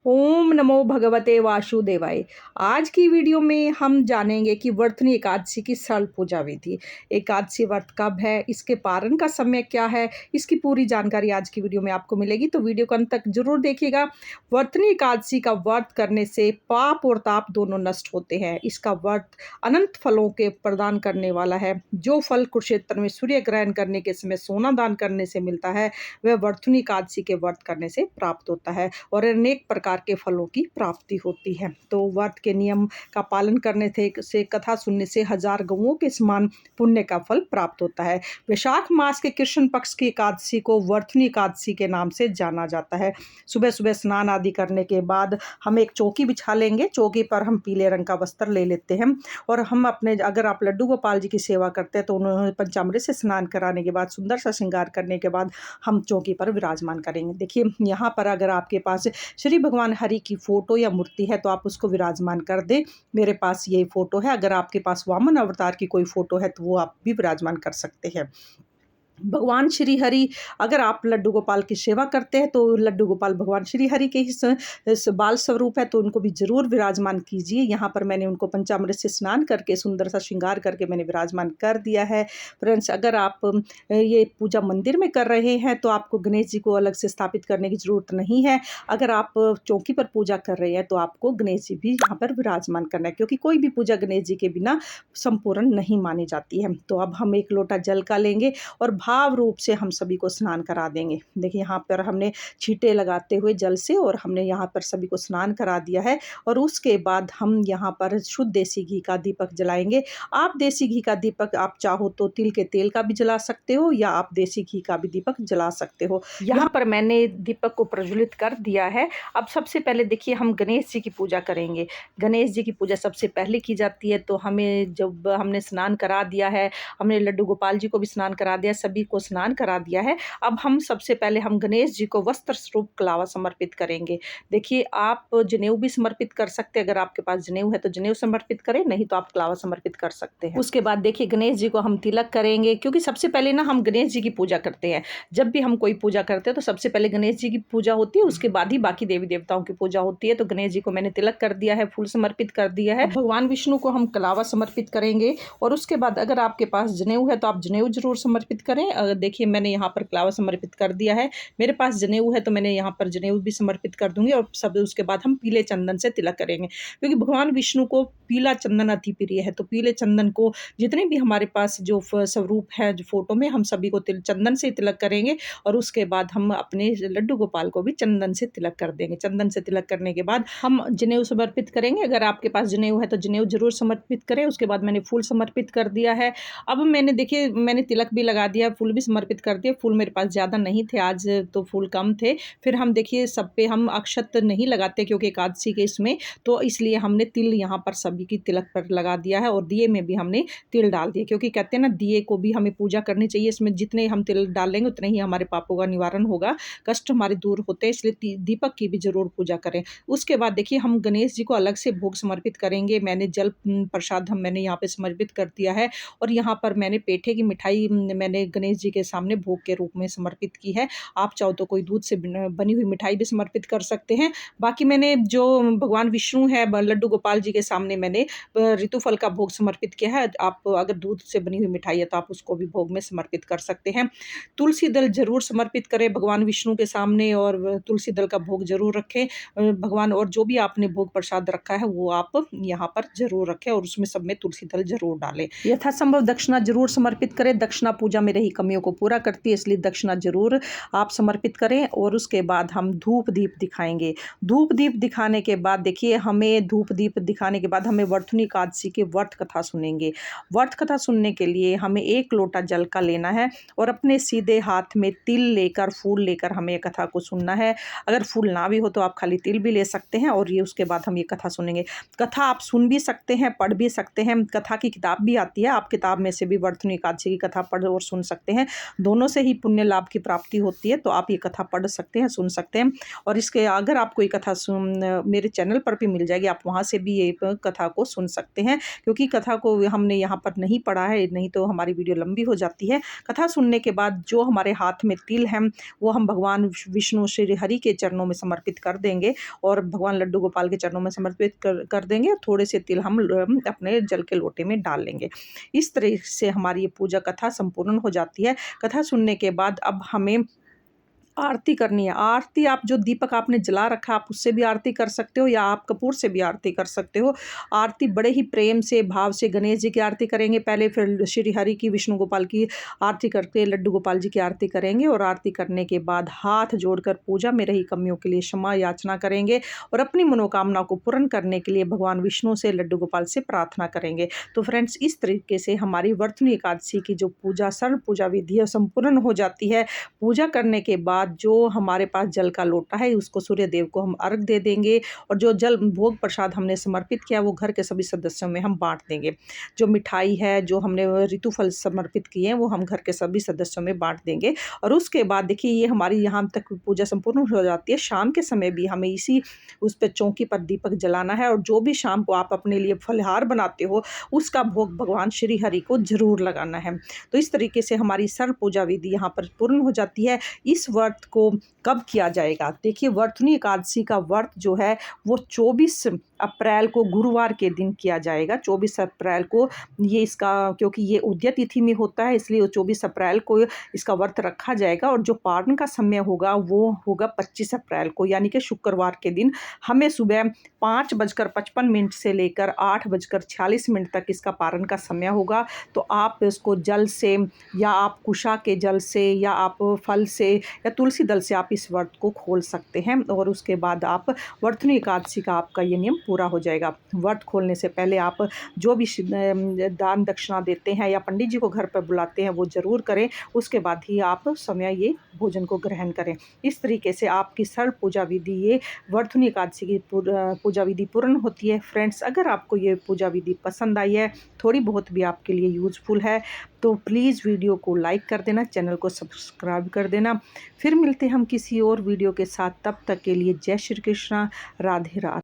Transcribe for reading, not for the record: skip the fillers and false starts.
ओम नमो भगवते वासुदेवाय। आज की वीडियो में हम जानेंगे कि वर्तनी एकादशी की सरल पूजा विधि। एकादशी व्रत कब है, इसके पारण का समय क्या है, इसकी पूरी जानकारी आज की वीडियो में आपको मिलेगी, तो वीडियो को अंत तक जरूर देखिएगा। वर्तनी एकादशी का व्रत करने से पाप और ताप दोनों नष्ट होते हैं। इसका व्रत अनंत फलों के प्रदान करने वाला है। जो फल कुरुक्षेत्र में सूर्य ग्रहण करने के समय सोना दान करने से मिलता है, वह वर्तनी एकादशी के व्रत करने से प्राप्त होता है और अनेक प्रकार के फलों की प्राप्ति होती है। तो व्रत के नियम का पालन करने से कथा सुनने से 1000 गौओं के समान पुण्य का फल प्राप्त होता है। वैशाख मास के कृष्ण पक्ष की एकादशी को वर्तनी एकादशी के नाम से जाना जाता है। सुबह सुबह स्नान आदि करने के बाद हम एक चौकी बिछा लेंगे। चौकी पर हम पीले रंग का वस्त्र ले लेते हैं और हम अपने, अगर आप लड्डू गोपाल जी की सेवा करते हैं तो उन्हें पंचामृत से स्नान कराने के बाद, सुंदर सा श्रृंगार करने के बाद हम चौकी पर विराजमान करेंगे। देखिए, यहाँ पर अगर आपके पास श्री भगवान हरि की फोटो या मूर्ति है तो आप उसको विराजमान कर दें। मेरे पास ये फोटो है। अगर आपके पास वामन अवतार की कोई फोटो है तो वो आप भी विराजमान कर सकते हैं। भगवान श्री हरि, अगर आप लड्डू गोपाल की सेवा करते हैं तो लड्डू गोपाल भगवान श्री हरि के ही बाल स्वरूप है, तो उनको भी जरूर विराजमान कीजिए। यहाँ पर मैंने उनको पंचामृत से स्नान करके, सुंदर सा श्रृंगार करके मैंने विराजमान कर दिया है। फ्रेंड्स, अगर आप ये पूजा मंदिर में कर रहे हैं तो आपको गणेश जी को अलग से स्थापित करने की जरूरत नहीं है। अगर आप चौकी पर पूजा कर रहे हैं तो आपको गणेश जी भी यहाँ पर विराजमान करना है, क्योंकि कोई भी पूजा गणेश जी के बिना संपूर्ण नहीं मानी जाती है। तो अब हम एक लोटा जल का लेंगे और भाव रूप से हम सभी को स्नान करा देंगे। देखिए, यहाँ पर हमने छींटे लगाते हुए जल से और हमने यहाँ पर सभी को स्नान करा दिया है। और उसके बाद हम यहाँ पर शुद्ध देसी घी का दीपक जलाएंगे। आप देसी घी का दीपक, आप चाहो तो तिल के तेल का भी जला सकते हो या आप देसी घी का भी दीपक जला सकते हो। यहाँ पर मैंने दीपक को प्रज्वलित कर दिया है। अब सबसे पहले देखिए, हम गणेश जी की पूजा करेंगे। गणेश जी की पूजा सबसे पहले की जाती है। तो हमें, जब हमने स्नान करा दिया है, हमने लड्डू गोपाल जी को भी स्नान करा दिया, सभी को स्नान करा दिया है। अब हम सबसे पहले हम गणेश जी को वस्त्र स्वरूप कलावा समर्पित करेंगे। देखिए, आप जनेऊ भी समर्पित कर सकते हैं। अगर आपके पास जनेऊ है तो जनेऊ समर्पित करें, नहीं तो आप कलावा समर्पित कर सकते हैं। उसके बाद देखिए, गणेश जी को हम तिलक करेंगे, क्योंकि सबसे पहले ना हम गणेश जी की पूजा करते हैं। जब भी हम कोई पूजा करते हैं तो सबसे पहले गणेश जी की पूजा होती है, उसके बाद ही बाकी देवी देवताओं की पूजा होती है। तो गणेश जी को मैंने तिलक कर दिया है, फूल समर्पित कर दिया है। भगवान विष्णु को हम कलावा समर्पित करेंगे और उसके बाद अगर आपके पास जनेऊ है तो आप जनेऊ जरूर समर्पित करें। देखिए, मैंने यहाँ पर कलावा समर्पित कर दिया है। मेरे पास जनेऊ है तो मैंने यहाँ पर जनेऊ भी समर्पित कर दूंगी और सब, उसके बाद हम पीले चंदन से तिलक करेंगे, क्योंकि भगवान विष्णु को पीला चंदन अति प्रिय है। तो पीले चंदन को, जितने भी हमारे पास जो स्वरूप है जो फोटो में, हम सभी को चंदन से तिलक करेंगे और उसके बाद हम अपने लड्डू गोपाल को भी चंदन से तिलक कर देंगे। चंदन से तिलक करने के बाद हम जनेऊ समर्पित करेंगे। अगर आपके पास जनेऊ है तो जनेऊ जरूर समर्पित करें। उसके बाद मैंने फूल समर्पित कर दिया है। अब मैंने, देखिए, मैंने तिलक भी लगा दिया, फूल भी समर्पित कर दिया। फूल मेरे पास ज़्यादा नहीं थे आज, तो फूल कम थे। फिर हम देखिए, सब पे हम अक्षत नहीं लगाते क्योंकि एकादशी के इसमें, तो इसलिए हमने तिल यहाँ पर सभी की तिलक पर लगा दिया है और दिए में भी हमने तिल डाल दिया, क्योंकि कहते हैं ना, दिए को भी हमें पूजा करनी चाहिए। इसमें जितने हम तिल डालेंगे उतने ही हमारे पापों का निवारण होगा, कष्ट हमारे दूर होते हैं, इसलिए दीपक की भी जरूर पूजा करें। उसके बाद देखिए, हम गणेश जी को अलग से भोग समर्पित करेंगे। मैंने जल प्रसाद मैंने यहाँ पे समर्पित कर दिया है और यहाँ पर मैंने पेठे की मिठाई मैंने गणेश जी के सामने भोग के रूप में समर्पित की है। आप चाहो तो कोई दूध से बनी हुई मिठाई भी समर्पित कर सकते हैं। बाकी मैंने जो भगवान विष्णु है, लड्डू गोपाल जी के सामने मैंने ऋतुफल का भोग समर्पित किया है। आप अगर दूध से बनी हुई मिठाई है तो आप उसको भी भोग में समर्पित कर सकते हैं। तुलसी दल जरूर समर्पित करें भगवान विष्णु के सामने और तुलसी दल का भोग जरूर रखें भगवान, और जो भी आपने भोग प्रसाद रखा है वो आप यहाँ पर जरूर रखें और उसमें सब में तुलसी दल जरूर डालें। यथासंभव दक्षिणा जरूर समर्पित करें। दक्षिणा पूजा में रही कमियों को पूरा करती है, इसलिए दक्षिणा जरूर आप समर्पित करें। और उसके बाद हम धूप दीप दिखाएंगे। धूप दीप दिखाने के बाद देखिए, हमें धूप दीप दिखाने के बाद हमें वर्तनी एकादशी की व्रत कथा सुनेंगे। व्रत कथा सुनने के लिए हमें एक लोटा जल का लेना है और अपने सीधे हाथ में तिल लेकर, फूल लेकर हमें कथा को सुनना है। अगर फूल ना भी हो तो आप खाली तिल भी ले सकते हैं और ये, उसके बाद हम ये कथा सुनेंगे। कथा आप सुन भी सकते हैं, पढ़ भी सकते हैं। कथा की किताब भी आती है, आप किताब में से भी वर्तनी एकादशी की कथा पढ़ और सुन सकते हैं। सकते हैं। दोनों से ही पुण्य लाभ की प्राप्ति होती है। तो आप ये कथा पढ़ सकते हैं, सुन सकते हैं। और इसके अगर आपको ये कथा मेरे चैनल पर भी मिल जाएगी, आप वहाँ से भी ये कथा को सुन सकते हैं, क्योंकि कथा को हमने यहाँ पर नहीं पढ़ा है, नहीं तो हमारी वीडियो लंबी हो जाती है। कथा सुनने के बाद जो हमारे हाथ में तिल है वो हम भगवान विष्णु श्री हरि के चरणों में समर्पित कर देंगे और भगवान लड्डू गोपाल के चरणों में समर्पित कर देंगे। थोड़े से तिल हम अपने जल के लोटे में डाल लेंगे। इस तरह से हमारी ये पूजा कथा संपूर्ण हो जाती है। कथा सुनने के बाद अब हमें आरती करनी है। आरती आप जो दीपक आपने जला रखा आप उससे भी आरती कर सकते हो या आप कपूर से भी आरती कर सकते हो। आरती बड़े ही प्रेम से भाव से गणेश जी की आरती करेंगे पहले, फिर श्री हरि की विष्णु गोपाल की आरती करके लड्डू गोपाल जी की आरती करेंगे और आरती करने के बाद हाथ जोड़कर पूजा में रही कमियों के लिए क्षमा याचना करेंगे और अपनी मनोकामना को पूर्ण करने के लिए भगवान विष्णु से लड्डू गोपाल से प्रार्थना करेंगे। तो फ्रेंड्स, इस तरीके से हमारी वर्तनी एकादशी की जो पूजा सरल पूजा विधि है संपूर्ण हो जाती है। पूजा करने के बाद जो हमारे पास जल का लोटा है उसको सूर्य देव को हम अर्घ दे देंगे और जो जल भोग प्रसाद हमने समर्पित किया वो घर के सभी सदस्यों में हम बांट देंगे। जो मिठाई है जो हमने ऋतुफल समर्पित किए हैं वो हम घर के सभी सदस्यों में बांट देंगे। और उसके बाद देखिए ये हमारी यहाँ तक पूजा संपूर्ण हो जाती है। शाम के समय भी हमें इसी उस पर चौकी पर दीपक जलाना है और जो भी शाम को आप अपने लिए फलहार बनाते हो उसका भोग भगवान श्री हरि को जरूर लगाना है। तो इस तरीके से हमारी सरल पूजा विधि यहाँ पर पूर्ण हो जाती है। इस व्रत को कब किया जाएगा? देखिए, वर्तनी एकादशी का व्रत जो है वो 24 अप्रैल को गुरुवार के दिन किया जाएगा। 24 अप्रैल को ये इसका, क्योंकि ये उद्यत तिथि में होता है इसलिए 24 अप्रैल को इसका व्रत रखा जाएगा। और जो पारण का समय होगा वो होगा 25 अप्रैल को, यानी कि शुक्रवार के दिन। हमें सुबह 5:55 से लेकर 8:46 तक इसका पारण का समय होगा। तो आप इसको जल से या आप कुशा के जल से या आप फल से या तुलसी दल से आप इस व्रत को खोल सकते हैं और उसके बाद आप वर्तनी एकादशी का आपका ये नियम पूरा हो जाएगा। व्रत खोलने से पहले आप जो भी दान दक्षिणा देते हैं या पंडित जी को घर पर बुलाते हैं वो ज़रूर करें। उसके बाद ही आप समय ये भोजन को ग्रहण करें। इस तरीके से आपकी सरल पूजा विधि ये वर्तनी एकादशी की पूजा विधि पूर्ण होती है। फ्रेंड्स, अगर आपको ये पूजा विधि पसंद आई है, थोड़ी बहुत भी आपके लिए यूज़फुल है, तो प्लीज़ वीडियो को लाइक कर देना, चैनल को सब्सक्राइब कर देना। फिर मिलते हैं हम किसी और वीडियो के साथ, तब तक के लिए जय श्री कृष्णा, राधे राधे।